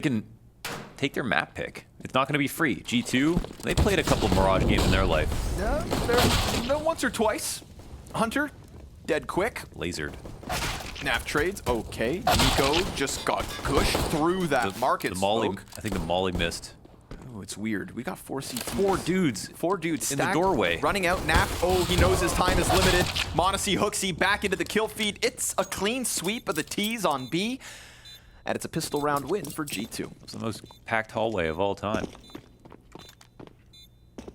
can take their map pick. It's not going to be free. G2, they played a couple Mirage games in their life. No, once or twice. Hunter, dead quick. Lasered. Nav trades, okay. niko just got pushed through that market smoke. I think the molly missed. Oh, it's weird. We got 4 CTs. Four dudes in the doorway. Running out. Nap, oh, he knows his time is limited. Monacy, Hooksy back into the kill feed. It's a clean sweep of the T's on B. And it's a pistol round win for G2. It's the most packed hallway of all time.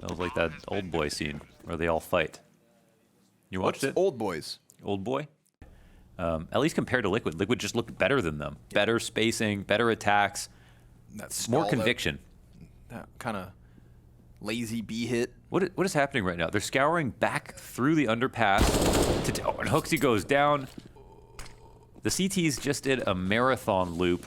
That was like that Old Boy scene where they all fight. You watched it? Old Boys. Old Boy? At least compared to Liquid. Liquid just looked better than them. Yeah. Better spacing, better attacks, more conviction. That kind of lazy B hit. What is happening right now? They're scouring back through the underpass. And Hooksy goes down. The CTs just did a marathon loop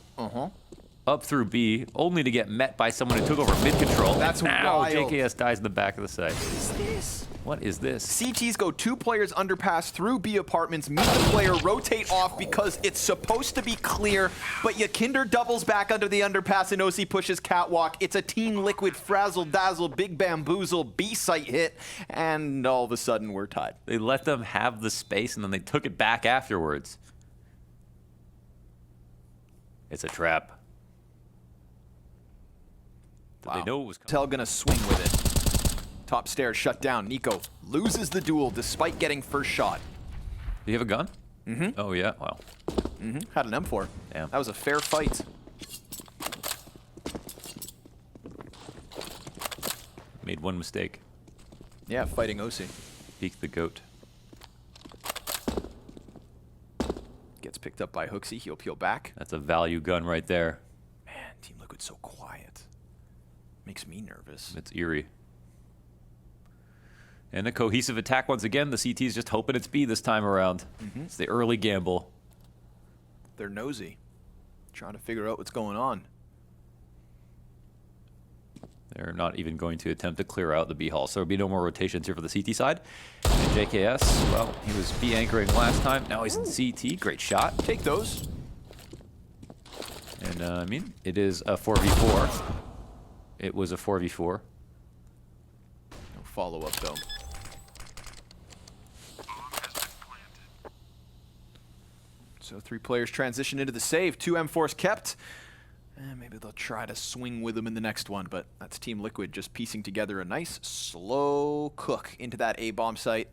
up through B, only to get met by someone who took over mid-control. That's now wild. JKS dies in the back of the site. What is this? What is this? CTs go 2 players underpass through B apartments, meet the player, rotate off because it's supposed to be clear, but Yakinder doubles back under the underpass and OC pushes catwalk. It's a Team Liquid frazzle dazzle, big bamboozle, B site hit, and all of a sudden we're tied. They let them have the space and then they took it back afterwards. It's a trap. Wow. They know it was coming. Tell gonna swing with it. Top stairs shut down. niko loses the duel despite getting first shot. Do you have a gun? Mm-hmm. Oh yeah, wow. Mm-hmm. Had an M4. Damn. That was a fair fight. Made one mistake. Yeah, fighting OC. Peeked the goat. Gets picked up by Hooksy. He'll peel back. That's a value gun right there. Man, Team Liquid's so quiet. Makes me nervous. It's eerie. And a cohesive attack once again. The CT's just hoping it's B this time around. It's the early gamble. They're nosy. Trying to figure out what's going on. They're not even going to attempt to clear out the B hall. So there'll be no more rotations here for the CT side. And JKS, well, he was B anchoring last time. Now he's in CT. Great shot. Take those. And I mean, it is a 4v4. It was a 4v4. No follow-up though. So 3 players transition into the save. 2 M4s kept. And maybe they'll try to swing with them in the next one, but that's Team Liquid just piecing together a nice slow cook into that A-bomb site.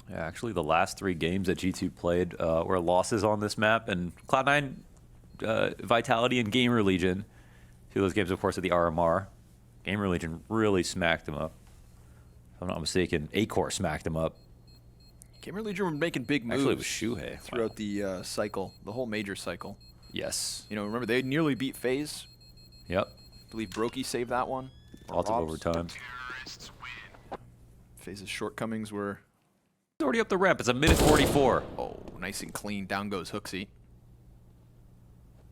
Yeah, actually the last 3 games that G2 played were losses on this map, and Cloud9, Vitality, and Gamer Legion. 2 of those games, of course, at the RMR. Gamer Legion really smacked them up. If I'm not mistaken, Acor smacked them up. Gamer Legion were making big moves. Actually, it was Shuhei. Throughout the cycle, the whole major cycle. Yes. You know, remember, they nearly beat FaZe. Yep. I believe Brokey saved that one. Lots of overtime. FaZe's shortcomings were... It's already up the ramp. It's a minute 44. Oh, nice and clean. Down goes Hooksy.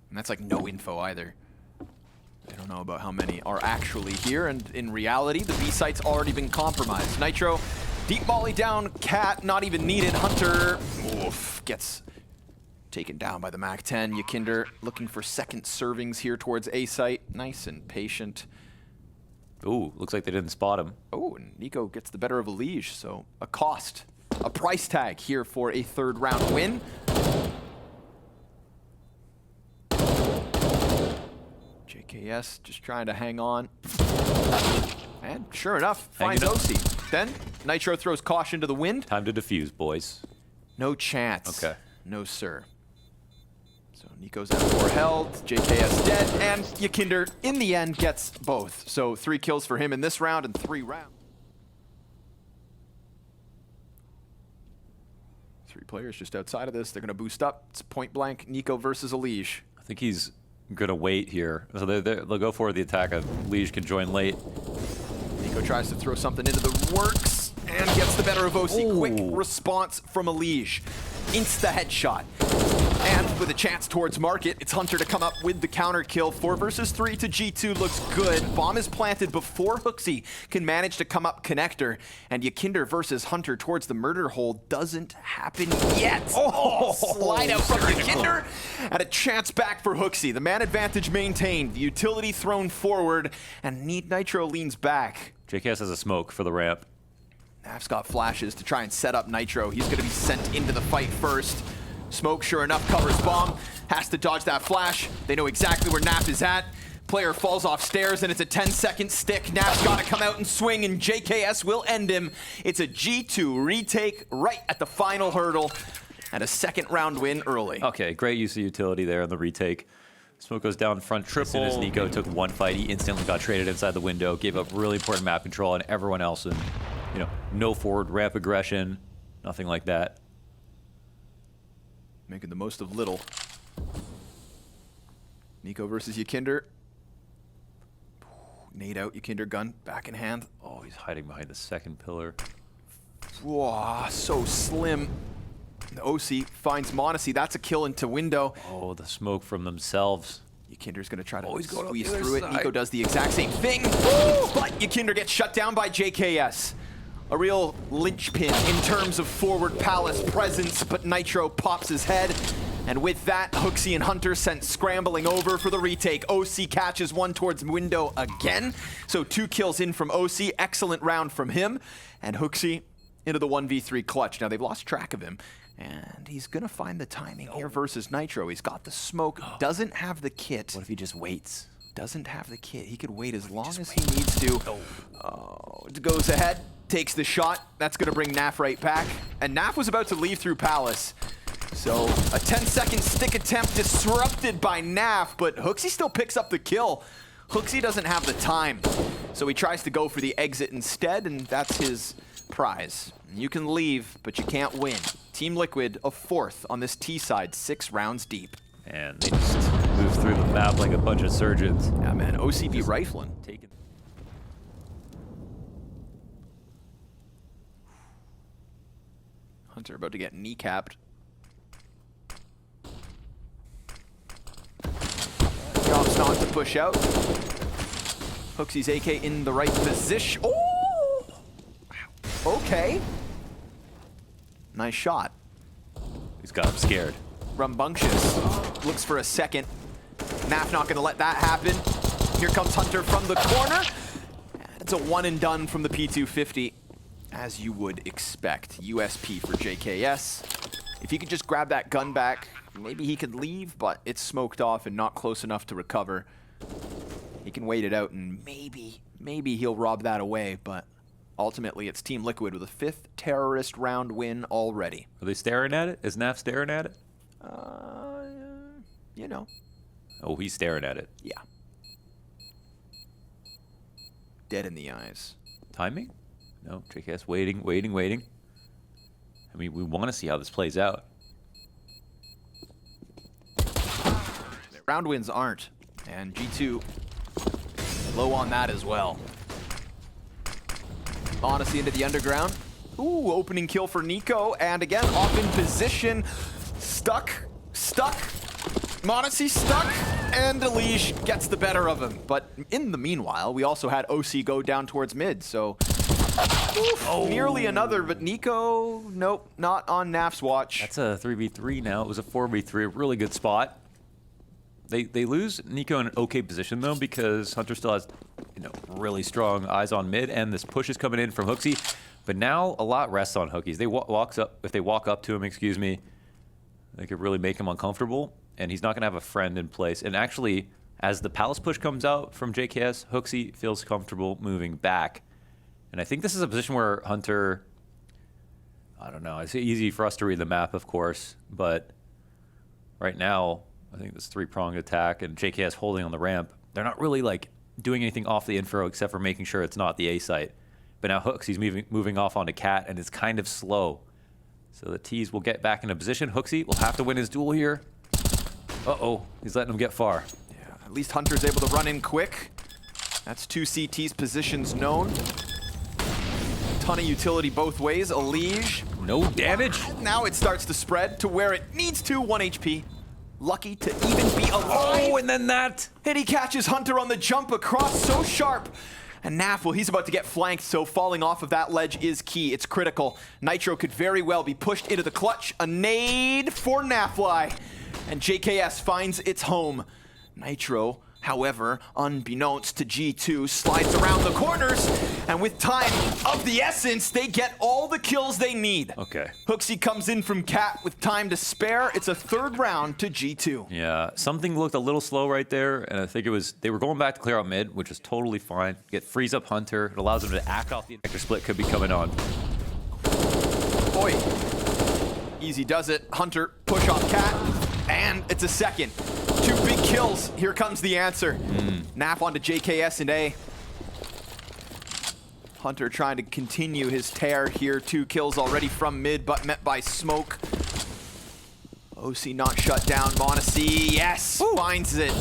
And that's like no info either. I don't know about how many are actually here, and in reality, the B site's already been compromised. Nitro, deep volley down, Cat, not even needed. Hunter, oof, gets taken down by the MAC-10. Yakinder looking for second servings here towards A site. Nice and patient. Ooh, looks like they didn't spot him. Oh, and niko gets the better of a liege, so a cost, a price tag here for a 3rd round win. JKS just trying to hang on. And sure enough, finds OC. Then Nitro throws caution to the wind. Time to defuse, boys. No chance. Okay. No, sir. So niko's M4 held, JKS dead, and Yakinder in the end gets both. So 3 kills for him in this round and 3 rounds. 3 players just outside of this. They're going to boost up. It's point blank. niko versus a liege. I think he's gonna wait here. So they'll go for the attack. Liege can join late. niko tries to throw something into the works and gets the better of OC. Ooh. Quick response from a liege. Insta headshot. And with a chance towards market. It's Hunter to come up with the counter kill. 4 versus 3 to G2 looks good. Bomb is planted before HooXi can manage to come up connector. And Ykinder versus Hunter towards the murder hole doesn't happen yet. Oh, slide out from Ykinder. And a chance back for HooXi. The man advantage maintained. The utility thrown forward. And Nitro leans back. JKS has a smoke for the ramp. NaV's got flashes to try and set up Nitro. He's going to be sent into the fight first. Smoke, sure enough, covers bomb. Has to dodge that flash. They know exactly where NaV is at. Player falls off stairs, and it's a 10-second stick. NaV's got to come out and swing, and JKS will end him. It's a G2 retake right at the final hurdle, and a second round win early. Okay, great use of utility there on the retake. Smoke goes down front triple. As soon as niko took one fight, he instantly got traded inside the window, gave up really important map control, and everyone else, and no forward ramp aggression, nothing like that. Making the most of little. niko versus Ykinder. Nade out, Ykinder gun back in hand. Oh, he's hiding behind the second pillar. Whoa, so slim. The OC finds Monacy. That's a kill into window. Oh, the smoke from themselves. Ykinder's gonna try to he's going squeeze up the through it. other niko side. does the exact same thing. But Ykinder gets shut down by JKS. A real linchpin in terms of forward Palace presence, but Nitro pops his head. And with that, HooXi and Hunter sent scrambling over for the retake. OC catches one towards window again. So 2 kills in from OC. Excellent round from him. And HooXi into the 1v3 clutch. Now they've lost track of him. And he's gonna find the timing here versus Nitro. He's got the smoke, doesn't have the kit. What if he just waits? Doesn't have the kit. He could wait as long as he needs to. Oh, it goes ahead, takes the shot. That's gonna bring NaV right back. And NaV was about to leave through Palace. So a 10-second stick attempt disrupted by NaV, but HooXi still picks up the kill. HooXi doesn't have the time. So he tries to go for the exit instead, and that's his prize. You can leave, but you can't win. Team Liquid a 4th on this T side, 6 rounds deep. And they just move through the map like a bunch of surgeons. Yeah, man, OCB rifling. Taken. Hunter about to get kneecapped. Job's not to push out. HooXi's AK in the right position. Oh! Okay. Nice shot. He's got him scared. Rambunctious looks for a second. NaV not gonna let that happen. Here comes Hunter from the corner. And it's a one and done from the P250, as you would expect. USP for JKS. If he could just grab that gun back, maybe he could leave, but it's smoked off and not close enough to recover. He can wait it out and maybe he'll rob that away, but ultimately it's Team Liquid with a 5th terrorist round win already. Are they staring at it? Is NaV staring at it? You know. Oh, he's staring at it. Yeah. Dead in the eyes. Timing? No, JKS waiting. I mean, we want to see how this plays out. Round wins aren't, and G2 low on that as well. Honesty into the underground. Ooh, opening kill for niko, and again, off in position. Stuck. Monacy stuck, and Elige gets the better of him. But in the meanwhile, we also had OC go down towards mid, so nearly another, but niko, nope, not on NaV's watch. That's a 3v3 now. It was a 4v3, a really good spot. They lose niko in an okay position though, because Hunter still has really strong eyes on mid, and this push is coming in from HooXi. But now a lot rests on HooXi. If they walk up to him, they could really make him uncomfortable, and he's not going to have a friend in place. And actually, as the Palace push comes out from JKS, HooXi feels comfortable moving back. And I think this is a position where Hunter, I don't know, it's easy for us to read the map, of course, but right now, I think this 3-pronged attack and JKS holding on the ramp, they're not really doing anything off the info except for making sure it's not the A site. But now HooXi's moving off onto Cat, and it's kind of slow. So the T's will get back into position. HooXi will have to win his duel here. Uh-oh, he's letting him get far. Yeah, at least Hunter's able to run in quick. That's 2 CT's positions known. Ton of utility both ways. Elige. No damage. Now it starts to spread to where it needs to. 1 HP. lucky to even be alive. Oh, and then that. And he catches Hunter on the jump across so sharp. And Naf, well, he's about to get flanked, so falling off of that ledge is key. It's critical. Nitro could very well be pushed into the clutch. A nade for Nafly. And JKS finds its home. Nitro, however, unbeknownst to G2, slides around the corners, and with time of the essence, they get all the kills they need. Okay. HooXi comes in from Cat with time to spare. It's a third round to G2. Yeah, something looked a little slow right there, and I think it was they were going back to clear out mid, which is totally fine. Get freeze up Hunter. It allows them to act off the connector split could be coming on. Boy, easy does it. Hunter, push off Cat, and it's a second. 2 big kills. Here comes the answer. Naf onto JKS and A. Hunter trying to continue his tear here. 2 kills already from mid, but met by smoke. OC not shut down. Monacy, yes, finds it.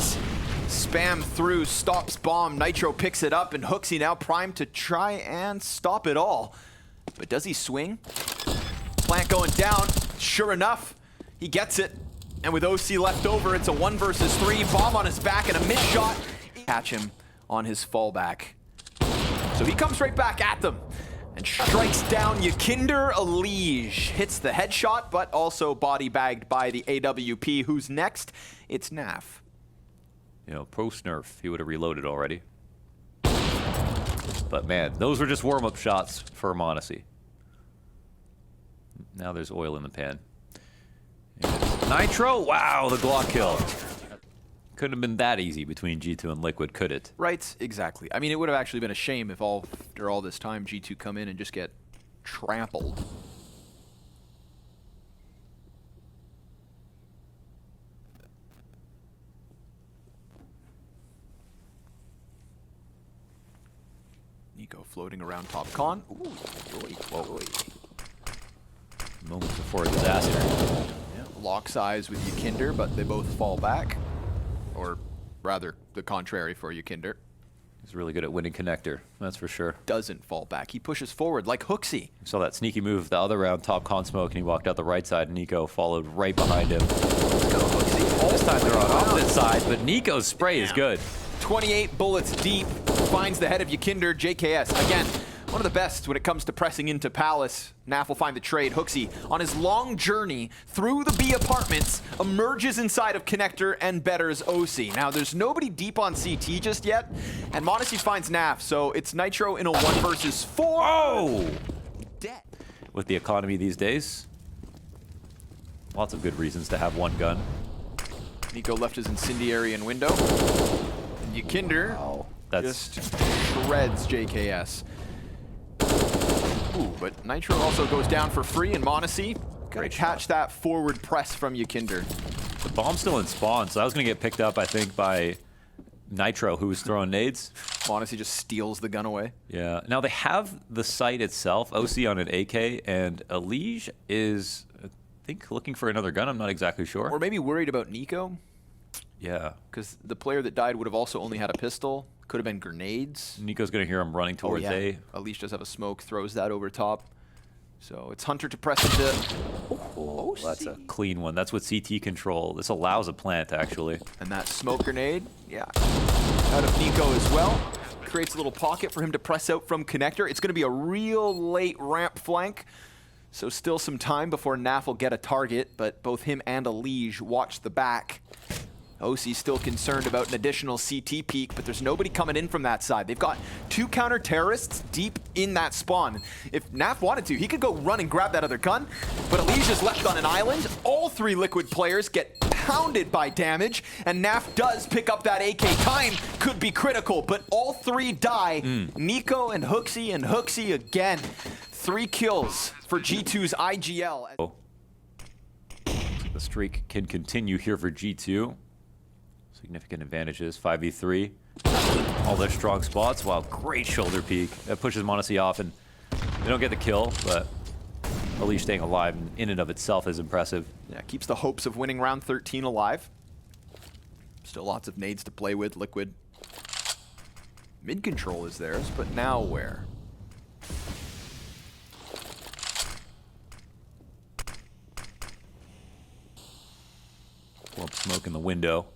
Spam through, stops bomb. Nitro picks it up, and HooXi now primed to try and stop it all. But does he swing? Plant going down. Sure enough, he gets it. And with OC left over, it's a 1 versus 3. Bomb on his back and a mid shot. Catch him on his fallback. So he comes right back at them and strikes down Yakinder Alige. Hits the headshot, but also body bagged by the AWP. Who's next? It's Naf. You know, post-nerf, he would have reloaded already. But man, those were just warm-up shots for Monacy. Now there's oil in the pan. Nitro, wow, the Glock kill. Couldn't have been that easy between G2 and Liquid, could it? Right, exactly. I mean, it would have actually been a shame if after all this time G2 come in and just get trampled. niko floating around top con. Ooh, whoa. Moments before a disaster. Locks eyes with Yakinder, but they both fall back. Or rather, the contrary for Yakinder. He's really good at winning connector, that's for sure. Doesn't fall back. He pushes forward like HooXi. You saw that sneaky move the other round, top con smoke, and he walked out the right side, and niko followed right behind him. Let's go, HooXi. This time they're on opposite side, but niko's spray is good. 28 bullets deep. Finds the head of Yakinder. JKS, again, one of the best when it comes to pressing into Palace. Naf will find the trade. HooXi, on his long journey through the B apartments, emerges inside of Connector and betters OC. Now, there's nobody deep on CT just yet, and Monacy finds Naf, so it's Nitro in a 1 versus 4. Oh! Dead. With the economy these days, lots of good reasons to have one gun. niko left his incendiary and window. And Yakinder just shreds JKS. Ooh, but Nitro also goes down for free, and Monacy gonna catch that forward press from Yakinder. The bomb's still in spawn, so that was gonna get picked up, I think, by Nitro, who was throwing nades. Monacy just steals the gun away. Yeah. Now they have the site itself, OC on an AK, and Alige is, I think, looking for another gun. I'm not exactly sure. Or maybe worried about niko, Yeah. because the player that died would have also only had a pistol. Could have been grenades. niko's gonna hear him running towards A. Alige does have a smoke, throws that over top. So it's Hunter to press into... Oh, that's a clean one. That's with CT control. This allows a plant, actually. And that smoke grenade, yeah, out of niko as well. Creates a little pocket for him to press out from Connector. It's going to be a real late ramp flank. So still some time before Naf will get a target, but both him and Alige watch the back. OC still concerned about an additional CT peek, but there's nobody coming in from that side. They've got 2 counter-terrorists deep in that spawn. If Naf wanted to, he could go run and grab that other gun, but Alige is left on an island. All 3 Liquid players get pounded by damage, and Naf does pick up that AK. Time could be critical, but all 3 die. niko and HooXi again. 3 kills for G2's IGL. Oh. The streak can continue here for G2. Significant advantages, 5v3. All their strong spots. Wow, great shoulder peek. That pushes Monacy off, and they don't get the kill, but Alige staying alive in and of itself is impressive. Yeah, keeps the hopes of winning round 13 alive. Still lots of nades to play with, Liquid. Mid control is theirs, but now where? Well, Smoke in the window.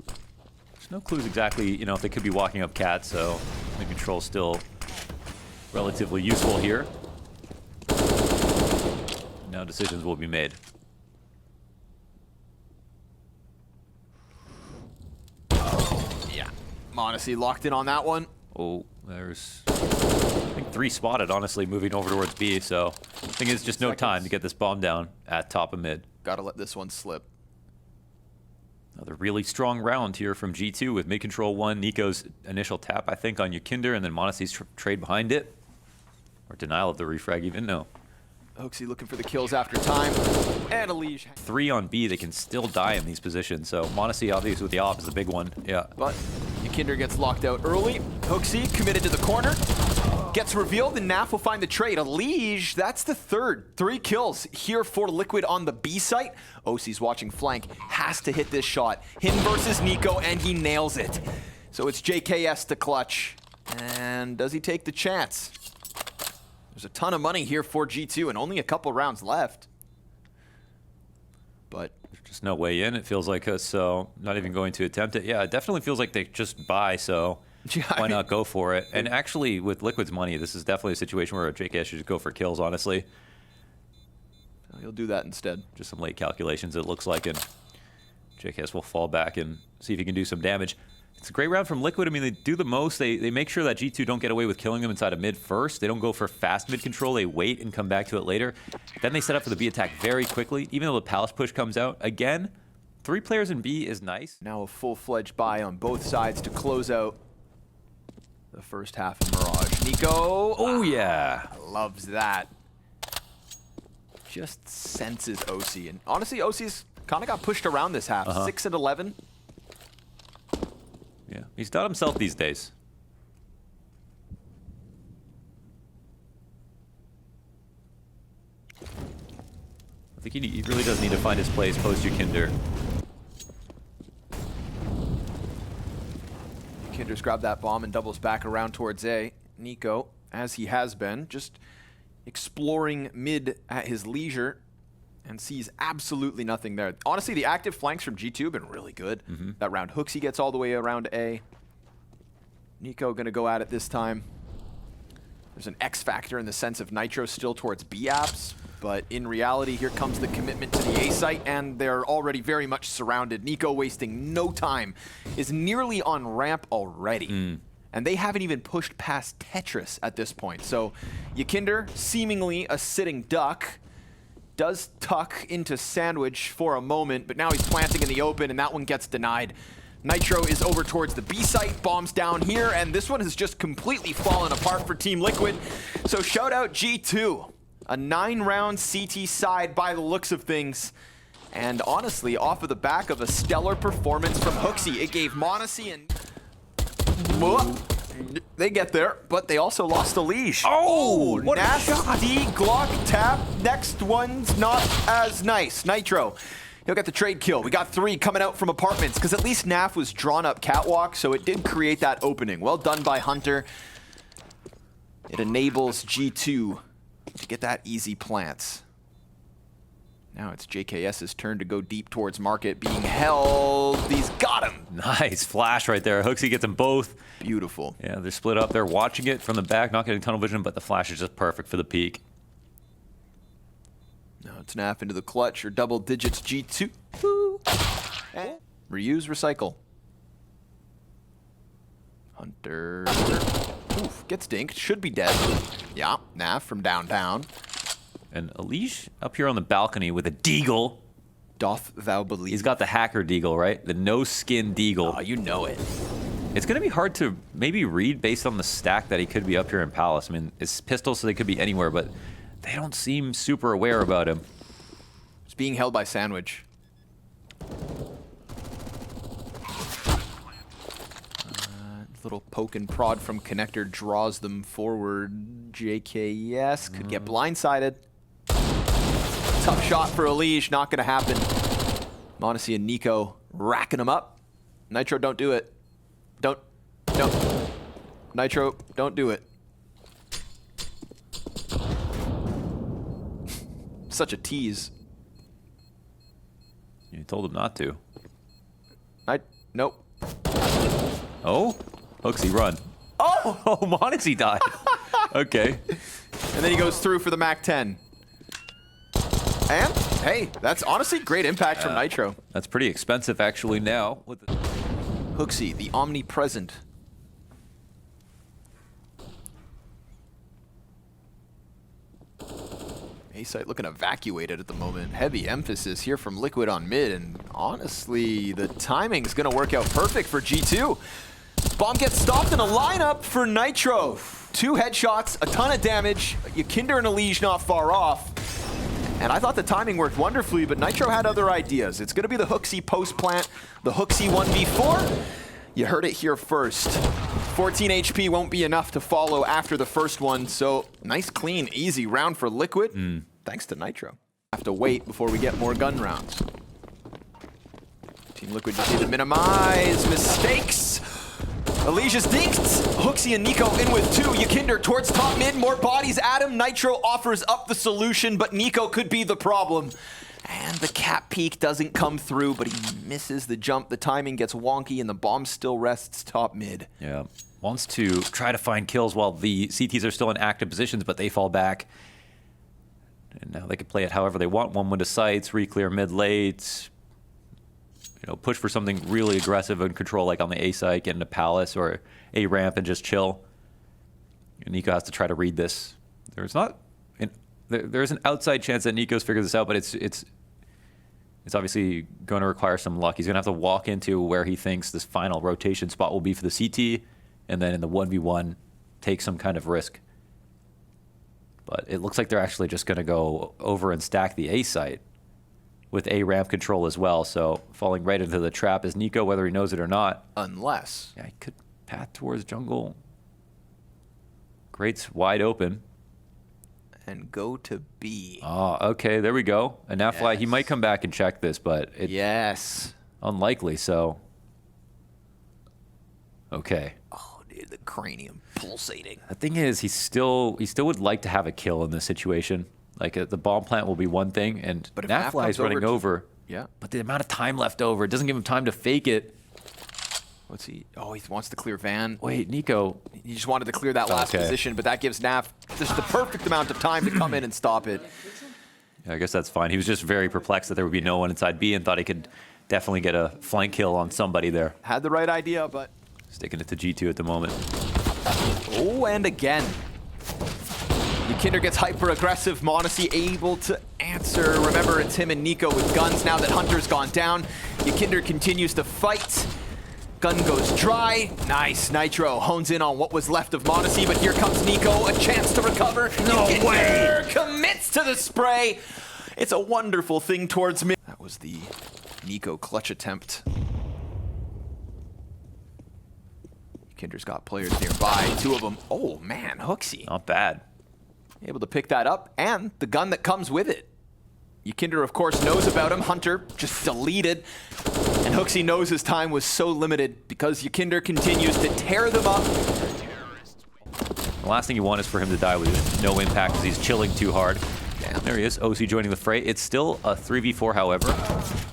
There's no clues exactly, you know, if they could be walking up cat, so the control's still relatively useful here. Now decisions will be made. Yeah. m0NESY locked in on that one. Oh, there's, I think 3 spotted, honestly, moving over towards B, so the thing is just no time to get this bomb down at top of mid. Gotta let this one slip. Another really strong round here from G2 with mid control 1, niko's initial tap, I think, on nykytilan, and then m0NESY's trade behind it. Or denial of the refrag even, no. xantares looking for the kills after time. And a liege. 3 on B, they can still die in these positions, so m0NESY obviously with the op is the big one, yeah. But nykytilan gets locked out early. xantares committed to the corner. Gets revealed, and NaV will find the trade. A liege, that's the third. 3 kills here for Liquid on the B site. oC's watching flank, has to hit this shot. Him versus niko, and he nails it. So it's JKS to clutch. And does he take the chance? There's a ton of money here for G2 and only a couple rounds left. But there's just no way in, it feels like, so not even going to attempt it. Yeah, it definitely feels like they just buy, so why not go for it? And actually, with Liquid's money, this is definitely a situation where JKS should just go for kills, honestly. He'll do that instead. Just some late calculations, it looks like, and JKS will fall back and see if he can do some damage. It's a great round from Liquid. I mean, they do the most. They make sure that G2 don't get away with killing them inside of mid first. They don't go for fast mid control. They wait and come back to it later. Then they set up for the B attack very quickly, even though the Palace push comes out. Again, 3 players in B is nice. Now a full-fledged buy on both sides to close out the first half of Mirage. niko, oh yeah, loves that. Just senses oC, and honestly, oC's kind of got pushed around this half. 6 and 11. Yeah, he's done himself these days. I think he really does need to find his place post nykytilan. nykytilan's grabbed that bomb and doubles back around towards A. niko, as he has been, just exploring mid at his leisure and sees absolutely nothing there. Honestly, the active flanks from G2 have been really good. That round xantares gets all the way around A. niko gonna go at it this time. There's an X factor in the sense of Nitro still towards B apps, but in reality, here comes the commitment to the A site, and they're already very much surrounded. niko wasting no time, is nearly on ramp already. And they haven't even pushed past Tetris at this point. So nykytilan, seemingly a sitting duck, does tuck into sandwich for a moment, but now he's planting in the open, and that one gets denied. Nitro is over towards the B site, bombs down here, and this one has just completely fallen apart for Team Liquid. So shout out G2. A 9-round CT side by the looks of things. And honestly, off of the back of a stellar performance from xantares, it gave m0NESY and... They get there, but they also lost a leash. Oh, what nasty Glock tap. Next one's not as nice. Nitro, he'll get the trade kill. We got 3 coming out from apartments, because at least NaV was drawn up catwalk, so it did create that opening. Well done by Hunter. It enables G2 to get that easy plants. Now it's JKS's turn to go deep towards market, being held. He's got him. Nice flash right there. xantares gets them both. Beautiful. Yeah, they're split up. They're watching it from the back, not getting tunnel vision, but the flash is just perfect for the peak. Now it's NaV into the clutch, or double digits G2. Reuse, recycle. Hunter. Oof, gets dinked. Should be dead. Yeah, NaV from downtown. And Alish up here on the balcony with a deagle. Doth thou believe? He's got the hacker deagle, right? The no-skin deagle. Oh, you know it. It's going to be hard to maybe read based on the stack that he could be up here in Palace. I mean, it's pistols, so they could be anywhere, but they don't seem super aware about him. It's being held by Sandwich. Little poke and prod from Connector draws them forward. JKS could get blindsided. Tough shot for Alish, not gonna happen. m0NESY and niko racking them up. Nitro, don't do it. Don't. Nitro, don't do it. Such a tease. You told him not to. Nope. Oh, Hooksy, run. Oh! Oh, Monty died. Okay. And then he goes through for the MAC-10. And, hey, that's honestly great impact from Nitro. That's pretty expensive, actually, now. Hooksy, the omnipresent. A-site looking evacuated at the moment. Heavy emphasis here from Liquid on mid, and honestly, the timing's gonna work out perfect for G2. Bomb gets stopped in a lineup for Nitro. 2 headshots, a ton of damage. Ykinder and Elige not far off. And I thought the timing worked wonderfully, but Nitro had other ideas. It's gonna be the Hooksy post-plant, the Hooksy 1v4. You heard it here first. 14 HP won't be enough to follow after the first one, so nice, clean, easy round for Liquid, thanks to Nitro. Have to wait before we get more gun rounds. Team Liquid just need to minimize mistakes. Alicia's dinked. Hooksy and niko in with 2. Ykinder towards top mid, more bodies at him. Nitro offers up the solution, but niko could be the problem. And the cap peek doesn't come through, but he misses the jump. The timing gets wonky, and the bomb still rests top mid. Yeah, wants to try to find kills while the CTs are still in active positions, but they fall back. And now they can play it however they want. One window sights, re-clear mid-late. You know, push for something really aggressive and control, like on the A site, get into Palace or A ramp and just chill. And niko has to try to read this. There's not... There's an outside chance that niko's figured this out, but it's obviously going to require some luck. He's going to have to walk into where he thinks this final rotation spot will be for the CT, and then in the 1v1, take some kind of risk. But it looks like they're actually just going to go over and stack the A site with A ramp control as well, so falling right into the trap is niko, whether he knows it or not. Unless... Yeah, he could path towards jungle. Grate's wide open. And go to B. Oh, okay, there we go. And now Fly, he might come back and check this, but it's unlikely, so. Okay. Oh, dude, the cranium pulsating. The thing is, he still would like to have a kill in this situation. Like, the bomb plant will be one thing, and Nafly is running over. Yeah. But the amount of time left over, it doesn't give him time to fake it. What's he? Oh, he wants to clear Van. Wait, niko. He just wanted to clear that last position, but that gives Nav just the perfect amount of time to come in and stop it. Yeah, I guess that's fine. He was just very perplexed that there would be no one inside B and thought he could definitely get a flank kill on somebody there. Had the right idea, but... Sticking it to G2 at the moment. Oh, and again. Ykinder gets hyper-aggressive. Monty able to answer. Remember, it's him and niko with guns now that Hunter's gone down. Ykinder continues to fight. Gun goes dry. Nice. Nitro hones in on what was left of Monty, but here comes niko. A chance to recover. No way! Commits to the spray. It's a wonderful thing towards mid. That was the niko clutch attempt. Ykinder's got players nearby. 2 of them. Oh, man. Hooksy. Not bad. Able to pick that up, and the gun that comes with it. Ykinder, of course, knows about him. Hunter just deleted. And Hooksy knows his time was so limited because Ykinder continues to tear them up. The last thing you want is for him to die with no impact because he's chilling too hard. Damn. There he is, OC joining the fray. It's still a 3v4, however.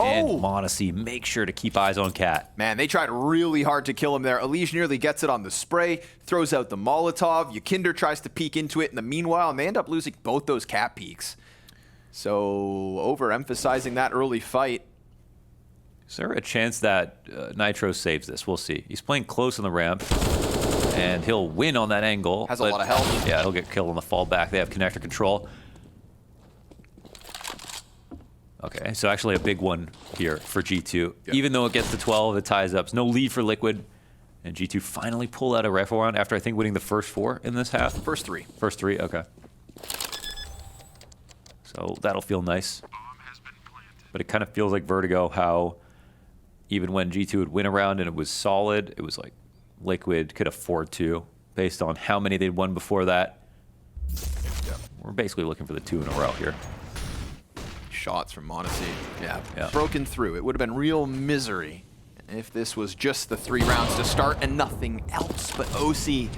And Monty, make sure to keep eyes on Cat. Man, they tried really hard to kill him there. Elige nearly gets it on the spray, throws out the Molotov. Ykinder tries to peek into it in the meanwhile, and they end up losing both those Cat peeks. So, overemphasizing that early fight. Is there a chance that Nitro saves this? We'll see. He's playing close on the ramp, and he'll win on that angle. Has a lot of health. Yeah, he'll get killed on the fallback. They have connector control. Okay, so actually a big one here for G2. Yep. Even though it gets to 12, it ties up. No lead for Liquid. And G2 finally pull out a rifle round after, I think, winning the first 4 in this half. First 3. First 3, okay. So that'll feel nice. But it kind of feels like Vertigo, how even when G2 would win a round and it was solid, it was like Liquid could afford to, based on how many they'd won before that. Yep. We're basically looking for the 2 in a row here. Shots from Monty. Yeah, broken through. It would have been real misery if this was just the 3 rounds to start and nothing else. But OC,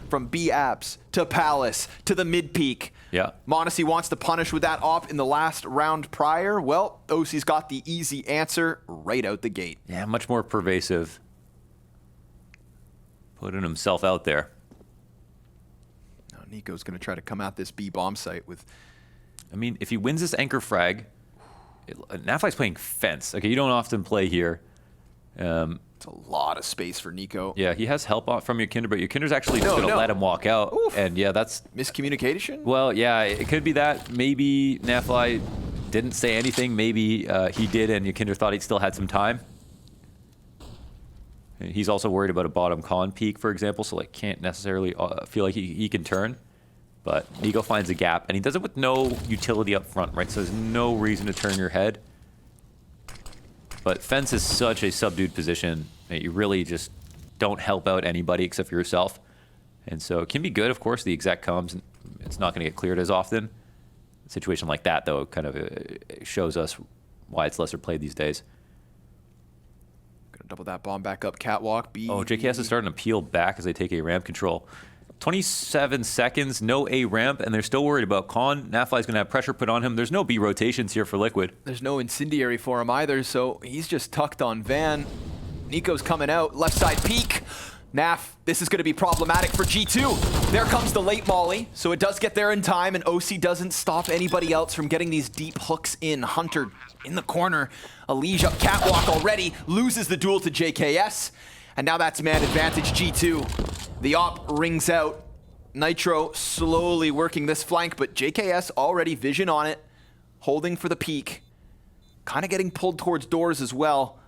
from B apps to Palace to the mid peak Yeah. Mondesi wants to punish with that op in the last round prior. Well, OC's got the easy answer right out the gate. Yeah, much more pervasive. Putting himself out there. Now Nico's going to try to come at this B bomb site with... I mean, if he wins this anchor frag, NaVi's playing fence. Okay, you don't often play here. It's a lot of space for Niko. Yeah, he has help from Ykinder, but Ykinder's actually just going to let him walk out. Oof. And yeah, that's... Miscommunication? Well, yeah, it could be that. Maybe NaVi didn't say anything. Maybe he did, and Ykinder thought he still had some time. And he's also worried about a bottom con peak, for example, so like can't necessarily feel like he can turn. But Niko finds a gap, and he does it with no utility up front, right? So there's no reason to turn your head. But fence is such a subdued position that you really just don't help out anybody except for yourself. And so it can be good, of course. The exec comes, and it's not going to get cleared as often. A situation like that, though, kind of shows us why it's lesser played these days. Gonna double that bomb back up, catwalk. B. Oh, JKS is starting to peel back as they take a ramp control. 27 seconds, no A ramp, and they're still worried about Con. NaVi's going to have pressure put on him. There's no B rotations here for Liquid. There's no incendiary for him either, so he's just tucked on Van. Niko's coming out, left side peek. Naf, this is going to be problematic for G2. There comes the late molly, so it does get there in time, and OC doesn't stop anybody else from getting these deep hooks in. Hunter in the corner. Alige up catwalk already, loses the duel to JKS, and now that's man advantage G2. The op rings out. Nitro slowly working this flank, but JKS already vision on it, holding for the peak. Kind of getting pulled towards doors as well.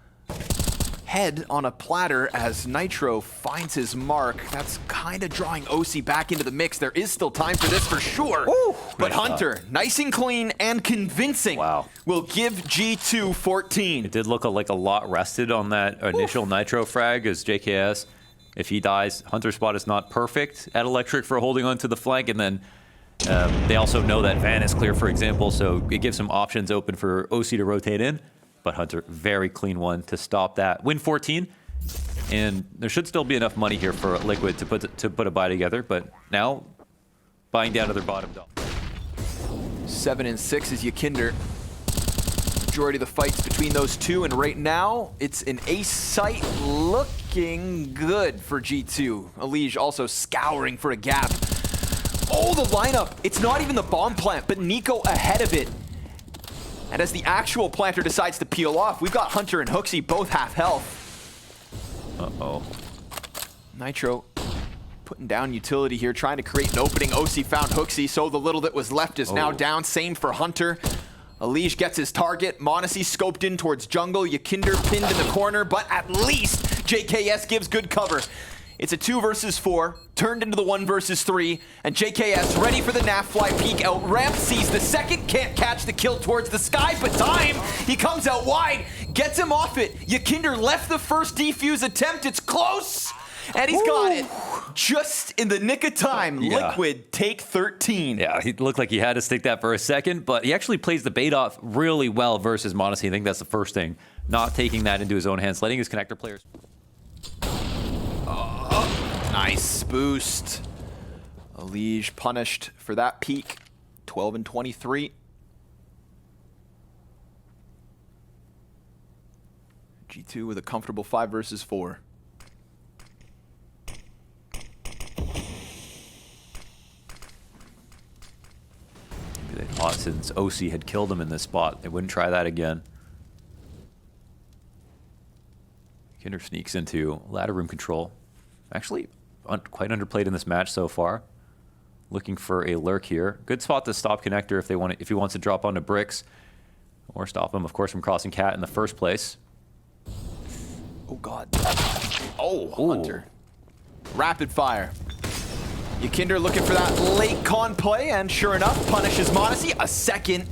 Head on a platter as Nitro finds his mark. That's kind of drawing OC back into the mix. There is still time for this for sure. Ooh, but nice Hunter, shot. nice and clean and convincing, Wow. will give G2 14. It did look like a lot rested on that initial Nitro frag as JKS. If he dies, Hunter's spot is not perfect at Electric for holding on to the flank, and then they also know that Van is clear, for example, so it gives some options open for OC to rotate in. But Hunter, very clean one to stop that. Win 14, and there should still be enough money here for Liquid to put a buy together, but now buying down to their bottom dog. 7 and 6 is Ykinder. Majority of the fights between those two, and right now it's an ace site looking good for G2. Alige also scouring for a gap. Oh, the lineup! It's not even the bomb plant, but Niko ahead of it. And as the actual planter decides to peel off, we've got Hunter and Hooksy both half health. Uh-oh. Nitro putting down utility here, trying to create an opening. OC found Hooksy, so the little that was left is now down. Same for Hunter. Alige gets his target. Mondesi scoped in towards jungle. Ykinder pinned in the corner, but at least JKS gives good cover. It's a 2 versus 4, turned into the 1 versus 3, and JKS ready for the NAF fly peek out ramp, sees the second, can't catch the kill towards the sky, but time, he comes out wide, gets him off it. Ykinder left the first defuse attempt, it's close, and he's got it. Just in the nick of time, Yeah. Liquid take 13. Yeah, he looked like he had to stick that for a second, but he actually plays the bait off really well versus Mondesi. I think that's the first thing. Not taking that into his own hands, letting his connector players... Nice boost. Alige punished for that peak. 12 and 23. G2 with a comfortable 5 versus 4. Maybe they thought since OC had killed him in this spot, they wouldn't try that again. Kinder sneaks into ladder room control. Actually, quite underplayed in this match so far. Looking for a lurk here. Good spot to stop connector if he wants to drop onto bricks, or stop him, of course, from crossing cat in the first place. Oh God. Oh, Hunter. Rapid fire. Ykinder looking for that late con play, and sure enough, punishes Mondesi. A second.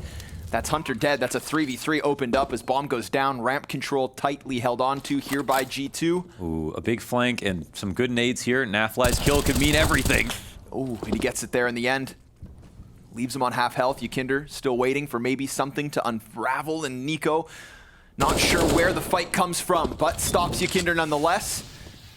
That's Hunter dead. That's a 3v3 opened up as bomb goes down. Ramp control tightly held on to here by G2. Ooh, a big flank and some good nades here. Nafly's kill could mean everything. Oh, and he gets it there in the end. Leaves him on half health. Ykinder still waiting for maybe something to unravel, and Niko not sure where the fight comes from, but stops Ykinder nonetheless.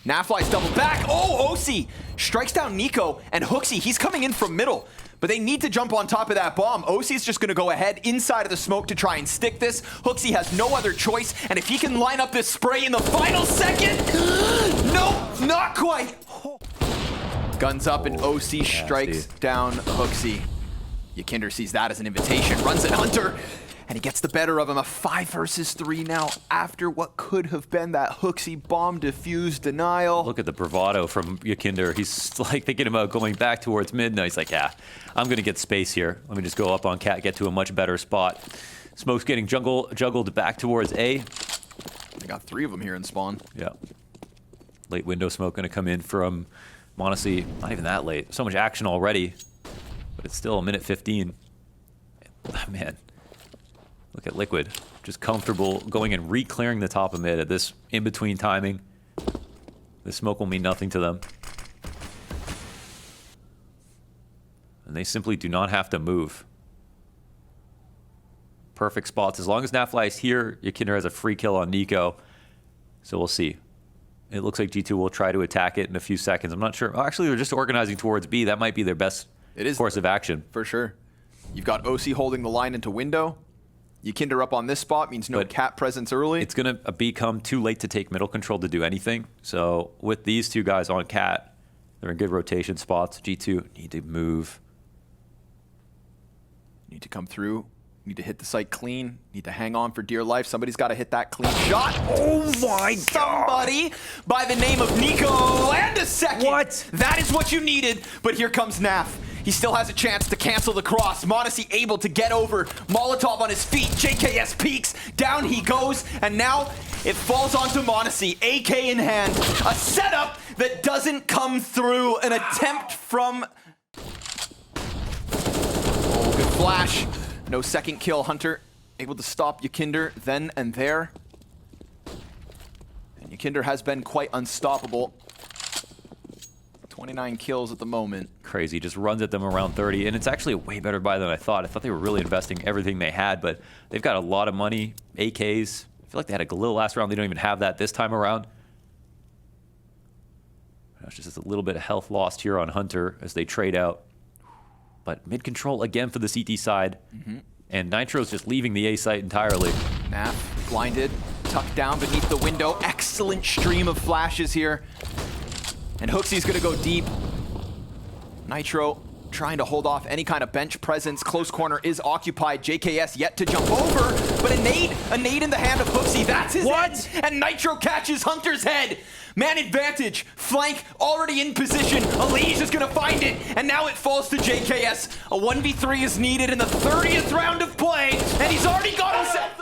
Nafly's double back. Oh, OC strikes down Niko, and Hooksy, he's coming in from middle. but they need to jump on top of that bomb. OC's just gonna go ahead inside of the smoke to try and stick this. HooXi has no other choice, and if he can line up this spray in the final second, nope, not quite. Guns up and OC strikes down HooXi. Ykinter sees that as an invitation, runs at Hunter, and he gets the better of him. A 5 versus 3 now after what could have been that HooXi bomb defuse denial. Look at the bravado from Ykinter. He's like thinking about going back towards mid. Now he's like, yeah, I'm going to get space here. Let me just go up on Cat, get to a much better spot. Smoke's getting juggled back towards A. They got 3 of them here in spawn. Yeah. Late window smoke going to come in from m0NESY. Not even that late. So much action already. But it's still a minute 15. Man. Look at Liquid. Just comfortable going and re-clearing the top of mid at this in-between timing. The smoke will mean nothing to them. And they simply do not have to move. Perfect spots. As long as Nafly is here, Ykinter has a free kill on niko. So we'll see. It looks like G2 will try to attack it in a few seconds. I'm not sure. Oh, actually, they're just organizing towards B. That might be their best course of action. For sure. You've got OC holding the line into window. Ykinter up on this spot means no Cat presence early. It's going to become too late to take middle control to do anything. So with these 2 guys on Cat, they're in good rotation spots. G2 need to move. Need to come through. Need to hit the site clean. Need to hang on for dear life. Somebody's got to hit that clean shot. Oh my God. Somebody by the name of niko and a second. What? That is what you needed. But here comes Naf. He still has a chance to cancel the cross. m0NESY able to get over. Molotov on his feet. JKS peeks. Down he goes. And now it falls onto m0NESY. AK in hand. A setup that doesn't come through. An attempt from... Oh, good flash. No second kill. Hunter able to stop Ykinter then and there. And Ykinter has been quite unstoppable. 29 kills at the moment. Crazy, just runs at them around 30, and it's actually a way better buy than I thought. I thought they were really investing everything they had, but they've got a lot of money, AKs. I feel like they had a Galil last round. They don't even have that this time around. It's just a little bit of health lost here on Hunter as they trade out. But mid control again for the CT side. And Nitro's just leaving the A site entirely. Naf blinded, tucked down beneath the window. Excellent stream of flashes here. And HooXi's gonna go deep. Nitro trying to hold off any kind of bench presence. Close corner is occupied. JKS yet to jump over, but a nade in the hand of HooXi. That's his What? end. And Nitro catches Hunter's head. Man advantage, flank already in position. Elige is gonna find it, and now it falls to JKS. A 1v3 is needed in the 30th round of play, and he's already got himself